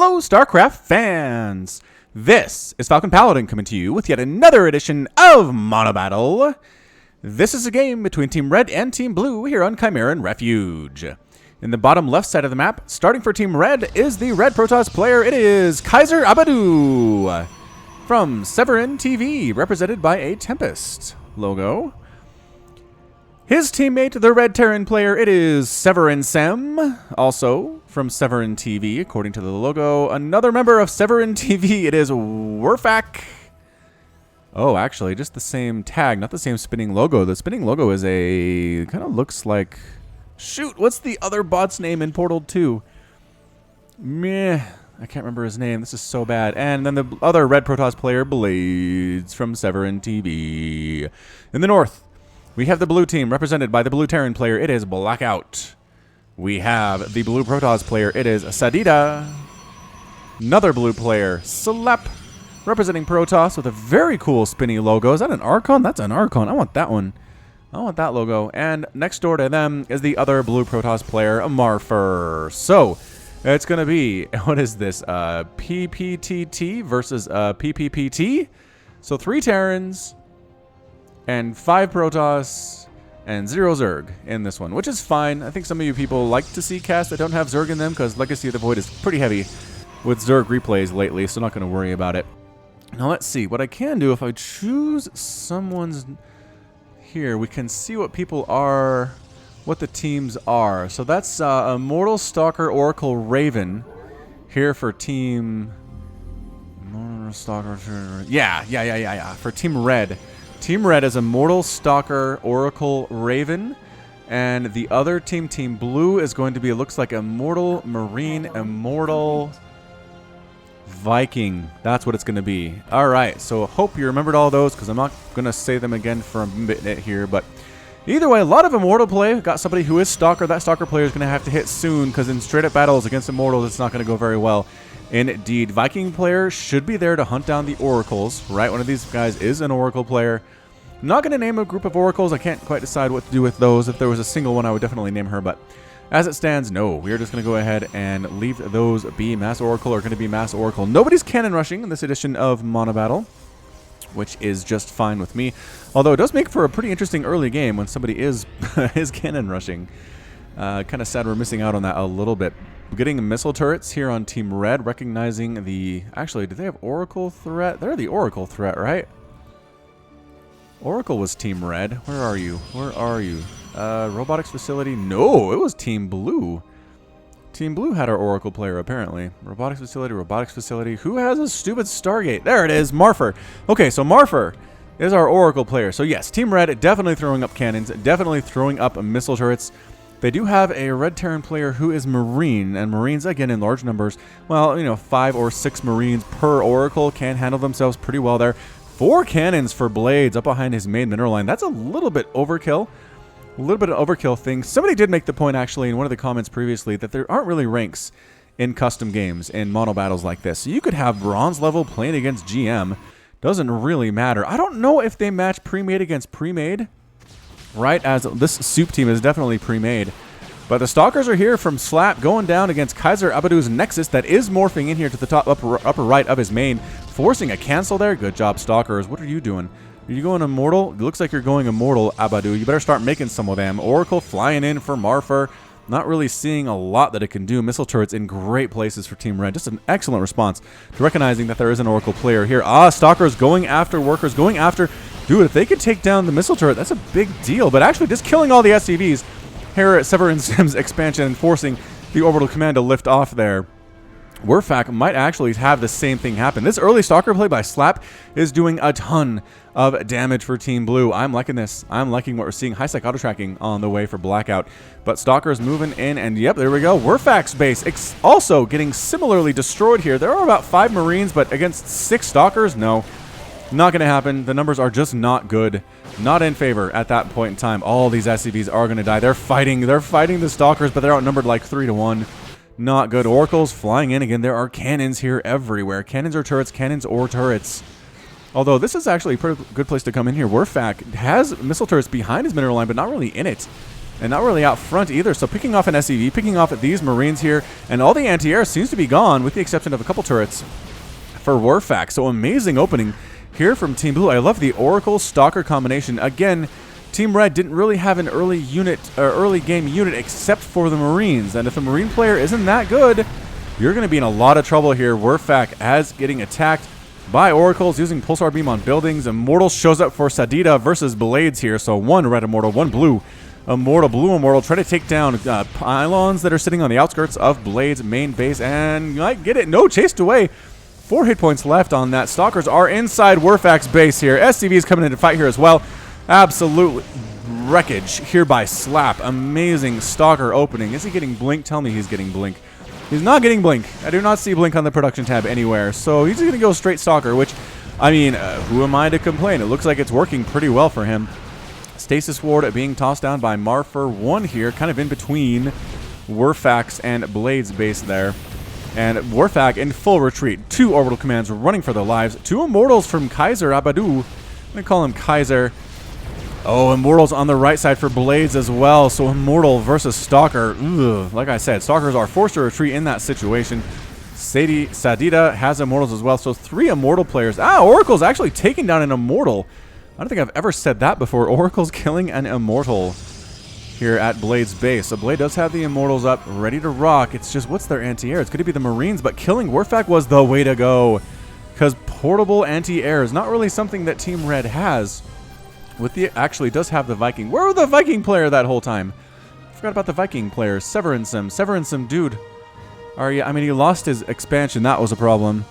Hello, StarCraft fans! This is Falcon Paladin coming to you with yet another edition of MONOBATTLE. This is a game between Team Red and Team Blue here on Kimeran Refuge. In the bottom left side of the map, starting for Team Red is the Red Protoss player. It is Kaiser Abadu from Severin TV, represented by a Tempest logo. His teammate, the Red Terran player, it is Severin Sem, also from Severin TV, according to the logo. Another member of Severin TV, it is Werfak. Oh, actually, just the same tag, not the same spinning logo. The spinning logo is a, kind of looks like, shoot, what's the other bot's name in Portal 2? Meh, I can't remember his name. This is so bad. And then the other Red Protoss player, Blades, from Severin TV. In the north, we have the blue team represented by the blue Terran player. It is Blackout. We have the blue Protoss player. It is Sadida. Another blue player, Slap, representing Protoss with a very cool spinny logo. Is that an Archon? That's an Archon. I want that one. I want that logo. And next door to them is the other blue Protoss player, Marfer. So it's going to be, what is this? PPTT versus PPPT. So 3 Terrans and 5 Protoss and 0 Zerg in this one, which is fine. I think some of you people like to see casts that don't have Zerg in them because Legacy of the Void is pretty heavy with Zerg replays lately, so not going to worry about it. Now let's see. What I can do, if I choose someone's here, we can see what people are, what the teams are. So that's Immortal Stalker Oracle Raven here for Team... Stalker... Yeah. For Team Red. Team Red is Immortal Stalker Oracle Raven. And the other team, Team Blue, is going to be, it looks like Immortal Marine, Immortal Viking. That's what it's going to be. Alright, so hope you remembered all those, because I'm not going to say them again for a minute here. But either way, a lot of Immortal play. Got somebody who is Stalker. That Stalker player is going to have to hit soon, because in straight-up battles against Immortals, it's not going to go very well. Indeed, Viking player should be there to hunt down the Oracles, right? One of these guys is an Oracle player. I'm not going to name a group of Oracles. I can't quite decide what to do with those. If there was a single one, I would definitely name her, but as it stands, no. We are just going to go ahead and leave those be. Mass Oracle are going to be Mass Oracle. Nobody's cannon rushing in this edition of MONOBATTLE, which is just fine with me. Although it does make for a pretty interesting early game when somebody is cannon rushing. Kind of sad we're missing out on that a little bit. Getting missile turrets here on Team Red, recognizing the... Actually, do they have Oracle threat? They're the Oracle threat, right? Oracle was Team Red. Where are you? Where are you? Robotics Facility? No, it was Team Blue. Team Blue had our Oracle player, apparently. Robotics Facility. Who has a stupid Stargate? There it is, Marfer. Okay, so Marfer is our Oracle player. So yes, Team Red definitely throwing up cannons, definitely throwing up missile turrets. They do have a Red Terran player who is Marine, and Marines, again, in large numbers. Well, you know, 5 or 6 Marines per Oracle can handle themselves pretty well there. 4 cannons for Blades up behind his main mineral line. That's a little bit overkill. A little bit of overkill thing. Somebody did make the point, actually, in one of the comments previously, that there aren't really ranks in custom games, in mono battles like this. So you could have bronze level playing against GM. Doesn't really matter. I don't know if they match pre-made against pre-made. Right, as this soup team is definitely pre-made. But the Stalkers are here from Slap, going down against Kaiser Abadu's Nexus that is morphing in here to the top upper right of his main, forcing a cancel there. Good job, Stalkers. What are you doing? Are you going Immortal? It looks like you're going Immortal, Abadu. You better start making some of them. Oracle flying in for Marfer. Not really seeing a lot that it can do. Missile turrets in great places for Team Red. Just an excellent response to recognizing that there is an Oracle player here. Stalkers going after workers, going after... Dude, if they could take down the missile turret, that's a big deal. But actually, just killing all the SCVs here at Severin Sim's expansion and forcing the Orbital Command to lift off there. Werfak might actually have the same thing happen. This early Stalker play by Slap is doing a ton of damage for Team Blue. I'm liking this. I'm liking what we're seeing. High-Sec auto-tracking on the way for Blackout. But Stalker's moving in, and yep, there we go. Werfak's base also getting similarly destroyed here. There are about 5 Marines, but against 6 Stalkers, no. Not going to happen. The numbers are just not good. Not in favor at that point in time. All these SCVs are going to die. They're fighting the Stalkers, but they're outnumbered like 3-1. Not good. Oracles flying in again. There are cannons here everywhere. Cannons or turrets. Cannons or turrets. Although this is actually a pretty good place to come in here. Werfak has missile turrets behind his mineral line, but not really in it. and not really out front either. So picking off an SCV, picking off at these Marines here, and all the anti-air seems to be gone with the exception of a couple turrets for Warfax. So amazing opening here from Team Blue. I love the Oracle Stalker combination. Again, Team Red didn't really have an early unit or early game unit except for the Marines, and if the Marine player isn't that good, you're going to be in a lot of trouble here. Warfax as getting attacked by Oracles using Pulsar Beam on buildings. Immortal shows up for Sadida versus Blades here. So one red Immortal, one blue Immortal, blue Immortal, try to take down pylons that are sitting on the outskirts of Blades' main base, and you might get it. No, chased away. 4 hit points left on that. Stalkers are inside Warfax base here. SCV is coming in to fight here as well. Absolute wreckage here by Slap. Amazing Stalker opening. Is he getting Blink? Tell me he's getting Blink. He's not getting Blink. I do not see Blink on the production tab anywhere. So he's going to go straight Stalker, which, I mean, who am I to complain? It looks like it's working pretty well for him. Stasis Ward being tossed down by Marfer 1 here, kind of in between Warfax and Blades base there. And Warfax in full retreat. 2 orbital commands running for their lives. 2 Immortals from Kaiser Abadu. I'm going to call him Kaiser. Oh, Immortals on the right side for Blades as well. So Immortal versus Stalker. Ugh. Like I said, Stalkers are forced to retreat in that situation. Sadida has Immortals as well. So 3 Immortal players. Oracle's actually taking down an Immortal. I don't think I've ever said that before. Oracle's killing an Immortal here at Blade's base. So Blade does have the Immortals up, ready to rock. It's just, what's their anti-air? It's going to be the Marines, but killing Warfax was the way to go. Because portable anti-air is not really something that Team Red has. Actually does have the Viking. Where were the Viking player that whole time? I forgot about the Viking player. Severinsim, dude. I mean, he lost his expansion. That was a problem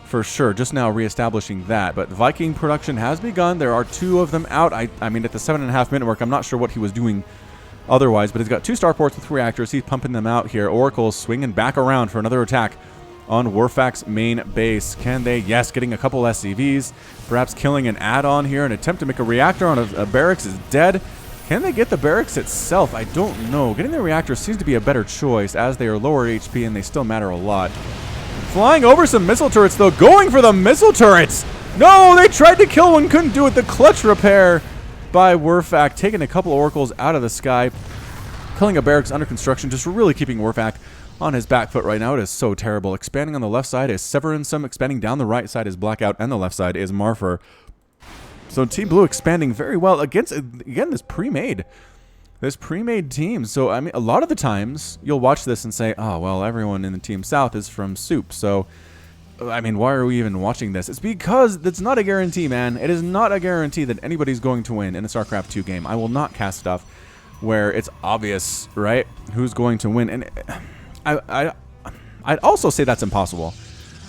for sure. Just now reestablishing that. But Viking production has begun. There are 2 of them out. I mean, at the 7.5 minute mark, I'm not sure what he was doing otherwise, but he's got 2 starports with reactors. He's pumping them out here. Oracle's swinging back around for another attack on Warfax's main base. Can they? Yes, getting a couple SCVs. Perhaps killing an add-on here. An attempt to make a reactor on a barracks is dead. Can they get the barracks itself? I don't know. Getting the reactor seems to be a better choice as they are lower HP and they still matter a lot. Flying over some missile turrets though. Going for the missile turrets. No, they tried to kill one. Couldn't do it. The clutch repair by Warfax. Taking a couple Oracles out of the sky. Killing a barracks under construction. Just really keeping Warfax on his back foot right now. It is so terrible. Expanding on the left side is Severinsim. Expanding down the right side is Blackout. And the left side is Marfer. So Team Blue expanding very well against, again, this pre-made team. So, I mean, a lot of the times you'll watch this and say, oh, well, everyone in the Team South is from Soup. So, I mean, why are we even watching this? It's because it's not a guarantee, man. It is not a guarantee that anybody's going to win in a StarCraft 2 game. I will not cast stuff where it's obvious, right, who's going to win. And I'd also say that's impossible.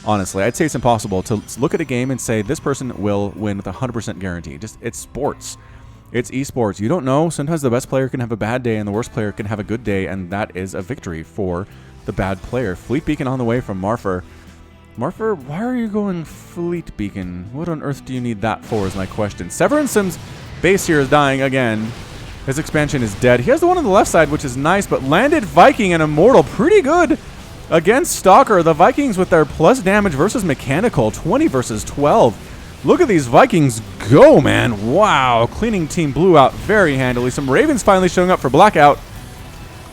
Honestly, I'd say it's impossible to look at a game and say this person will win with 100% guarantee. Just, it's sports. It's esports. You don't know. Sometimes the best player can have a bad day and the worst player can have a good day, and that is a victory for the bad player. Fleet Beacon on the way from Marfer. Marfer, why are you going Fleet Beacon? What on earth do you need that for is my question. Severinsim's base here is dying again. His expansion is dead. He has the one on the left side, which is nice, but landed Viking and Immortal pretty good against Stalker. The Vikings with their plus damage versus mechanical, 20 versus 12. Look at these Vikings go, man. Wow, cleaning Team Blue out very handily. Some Ravens finally showing up for Blackout.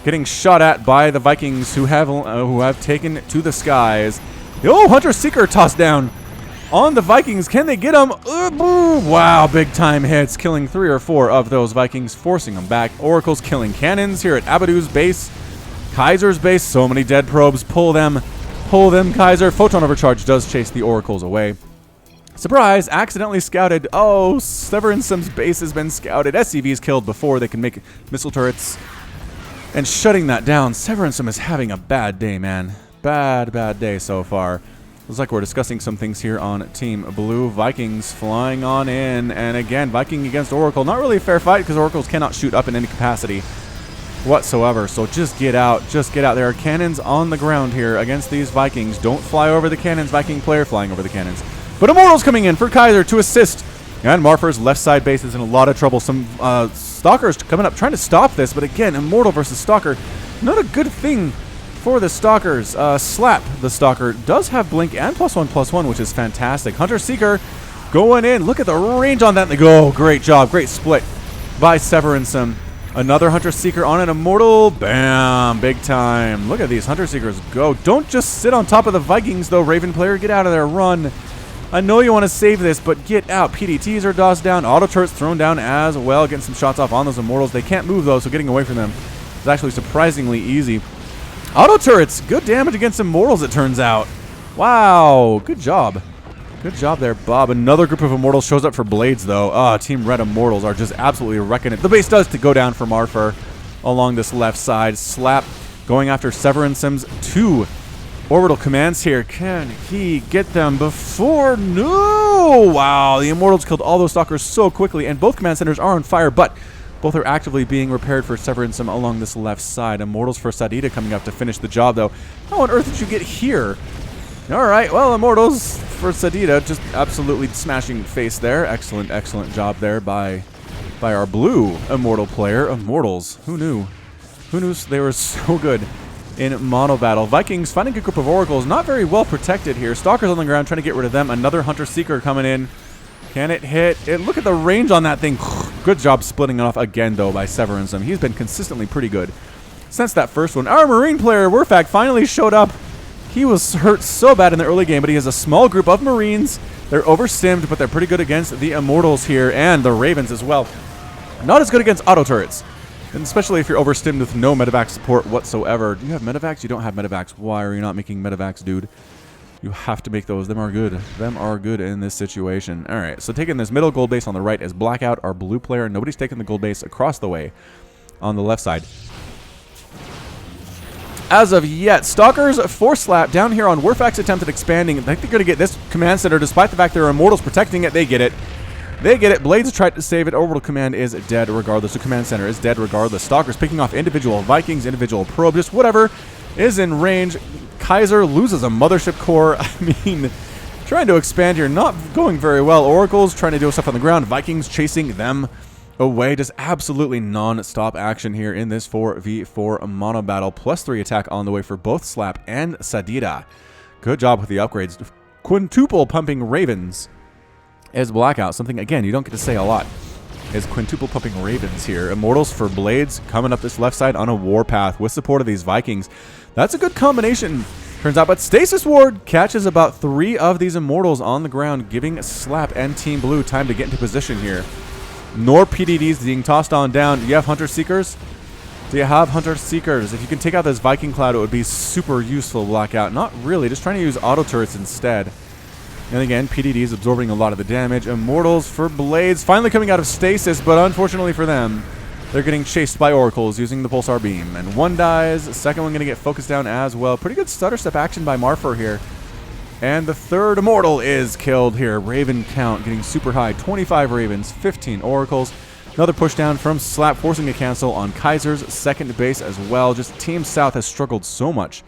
Getting shot at by the Vikings who have taken to the skies. Oh, Hunter Seeker tossed down on the Vikings. Can they get him? Wow, big time hits, killing 3 or 4 of those Vikings, forcing them back. Oracle's killing cannons here at Abadu's base. Kaiser's base, so many dead probes. Pull them, Kaiser. Photon Overcharge does chase the Oracles away. Surprise, accidentally scouted. Oh, Severinsim's base has been scouted. SCV's killed before they can make missile turrets. And shutting that down, Severinsim is having a bad day, man. Bad day so far. Looks like we're discussing some things here on Team Blue. Vikings flying on in. And again, Viking against Oracle. Not really a fair fight because Oracles cannot shoot up in any capacity whatsoever. So just get out. Just get out. There are cannons on the ground here against these Vikings. Don't fly over the cannons. Viking player flying over the cannons. But Immortal's coming in for Kaiser to assist. And Marfer's left side base is in a lot of trouble. Some Stalkers coming up trying to stop this. But again, Immortal versus Stalker. Not a good thing for the Stalkers. Slap, the Stalker, does have Blink and +1/+1, which is fantastic. Hunter Seeker going in. Look at the range on that. They go. Oh, great job. Great split by Severinsim. Another Hunter Seeker on an Immortal. Bam! Big time. Look at these Hunter Seekers go. Don't just sit on top of the Vikings, though, Raven player. Get out of there. Run. I know you want to save this, but get out. PDTs are DOSed down. Auto turrets thrown down as well. Getting some shots off on those Immortals. They can't move, though, so getting away from them is actually surprisingly easy. Auto turrets. Good damage against Immortals, it turns out. Wow. Good job. Good job there, Bob. Another group of Immortals shows up for Blades, though. Team Red Immortals are just absolutely wrecking it. The base does to go down for Marfer along this left side. Slap going after Severin Sim's 2 orbital commands here. Can he get them before? No! Wow, the Immortals killed all those Stalkers so quickly, and both command centers are on fire, but both are actively being repaired for Severin Sim along this left side. Immortals for Sadida coming up to finish the job, though. How on earth did you get here? All right, well, Immortals for Sadida just absolutely smashing face there. Excellent, excellent job there by our blue Immortal player. Immortals, who knew? Who knew they were so good in mono battle? Vikings finding a group of Oracles, not very well protected here. Stalkers on the ground trying to get rid of them. Another Hunter Seeker coming in. Can it hit? Look at the range on that thing. Good job splitting it off again, though, by Severin Sim. He's been consistently pretty good since that first one. Our Marine player, Werfak, finally showed up. He was hurt so bad in the early game, but he has a small group of Marines. They're overstimmed, but they're pretty good against the Immortals here and the Ravens as well. Not as good against auto turrets, and especially if you're overstimmed with no medevac support whatsoever. Do you have medevacs? You don't have medevacs. Why are you not making medevacs, dude? You have to make those. Them are good. Them are good in this situation. All right, so taking this middle gold base on the right is Blackout, our blue player. Nobody's taking the gold base across the way on the left side as of yet. Stalkers force slap down here on Werfak's attempt at expanding. I think they're going to get this command center, despite the fact there are Immortals protecting it. They get it. They get it. Blades tried to save it. Orbital command is dead regardless. The command center is dead regardless. Stalkers picking off individual Vikings, individual probe, just whatever is in range. Kaiser loses a mothership core. I mean, trying to expand here, not going very well. Oracles trying to do stuff on the ground. Vikings chasing them away. Just absolutely non-stop action here in this 4v4 mono battle. +3 attack on the way for both Slap and Sadida. Good job with the upgrades. Quintuple pumping Ravens is Blackout. Something, again, you don't get to say a lot. Is quintuple pumping Ravens here. Immortals for Blades coming up this left side on a warpath with support of these Vikings. That's a good combination, turns out. But Stasis Ward catches about 3 of these Immortals on the ground, giving Slap and Team Blue time to get into position here. Nor PDDs being tossed on down. Do you have Hunter Seekers? Do you have Hunter Seekers? If you can take out this Viking Cloud, it would be super useful, Blackout. Not really. Just trying to use auto turrets instead. And again, PDDs absorbing a lot of the damage. Immortals for Blades finally coming out of stasis, but unfortunately for them, they're getting chased by Oracles using the Pulsar Beam. And one dies. Second one going to get focused down as well. Pretty good stutter step action by Marfer here. And the third Immortal is killed here. Raven count getting super high. 25 Ravens, 15 Oracles. Another push down from Slap, forcing a cancel on Kaiser's second base as well. Just Team South has struggled so much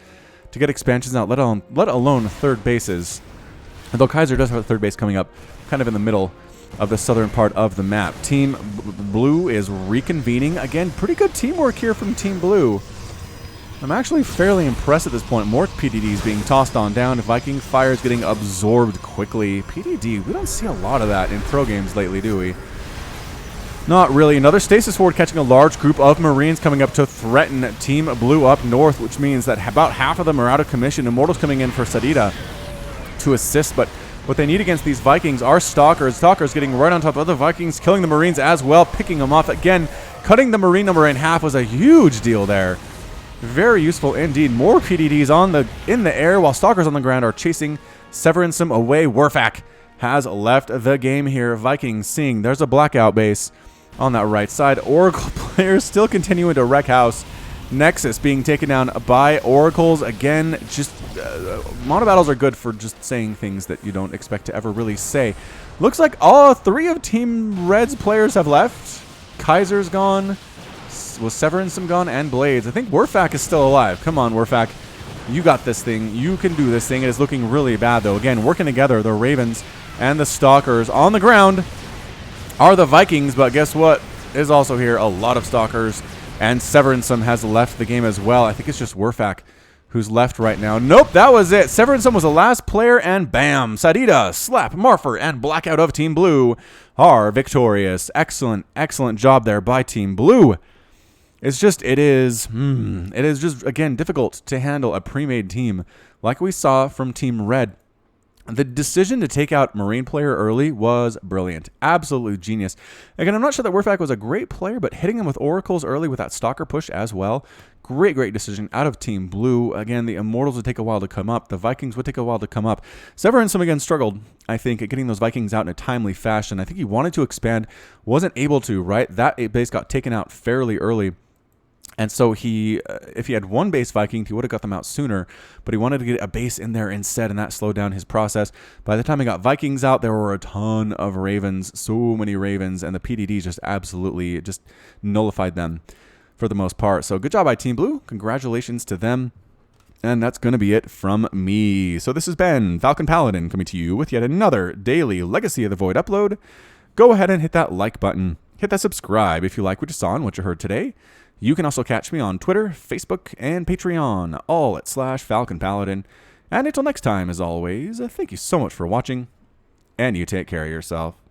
to get expansions out, let alone third bases. Although Kaiser does have a third base coming up kind of in the middle of the southern part of the map. Team Blue is reconvening. Again, pretty good teamwork here from Team Blue. I'm actually fairly impressed at this point. More PDDs being tossed on down. Viking Fire is getting absorbed quickly. PDD, we don't see a lot of that in pro games lately, do we? Not really. Another Stasis Ward catching a large group of Marines coming up to threaten Team Blue up north, which means that about half of them are out of commission. Immortals coming in for Sadida to assist, but what they need against these Vikings are Stalkers. Stalkers getting right on top of the Vikings, killing the Marines as well, picking them off. Again, cutting the Marine number in half was a huge deal there. Very useful indeed. More PDDs in the air while Stalkers on the ground are chasing Severin Sim away. Werfak has left the game here. Vikings seeing there's a Blackout base on that right side. Oracle players still continuing to wreck house. Nexus being taken down by Oracles. Again, just mono battles are good for just saying things that you don't expect to ever really say. Looks like all 3 of Team Red's players have left. Kaiser's gone. Was Severin Sim gone? And Blades. I think Werfak is still alive. Come on, Werfak. You got this thing. You can do this thing. It is looking really bad, though. Again, working together, the Ravens and the Stalkers. On the ground are the Vikings, but guess what is also here? A lot of Stalkers. And Severin Sim has left the game as well. I think it's just Werfak who's left right now. Nope, that was it. Severin Sim was the last player, and bam! Sadida, Slap, Marfer, and Blackout of Team Blue are victorious. Excellent, excellent job there by Team Blue. it is just, again, difficult to handle a pre-made team like we saw from Team Red. The decision to take out Marine player early was brilliant. Absolutely genius. Again, I'm not sure that Werfak was a great player, but hitting him with Oracles early with that Stalker push as well, great decision out of Team Blue. Again, the Immortals would take a while to come up. The Vikings would take a while to come up. Severinson, again, struggled, I think, at getting those Vikings out in a timely fashion. I think he wanted to expand, wasn't able to, right? That base got taken out fairly early. And so if he had one base Viking, he would have got them out sooner, but he wanted to get a base in there instead, and that slowed down his process. By the time he got Vikings out, there were a ton of Ravens, so many Ravens, and the PDD just absolutely just nullified them for the most part. So good job by Team Blue. Congratulations to them. And that's going to be it from me. So this has been Falcon Paladin coming to you with yet another daily Legacy of the Void upload. Go ahead and hit that like button. Hit that subscribe if you like what you saw and what you heard today. You can also catch me on Twitter, Facebook, and Patreon, all at /Falcon Paladin. And until next time, as always, thank you so much for watching, and you take care of yourself.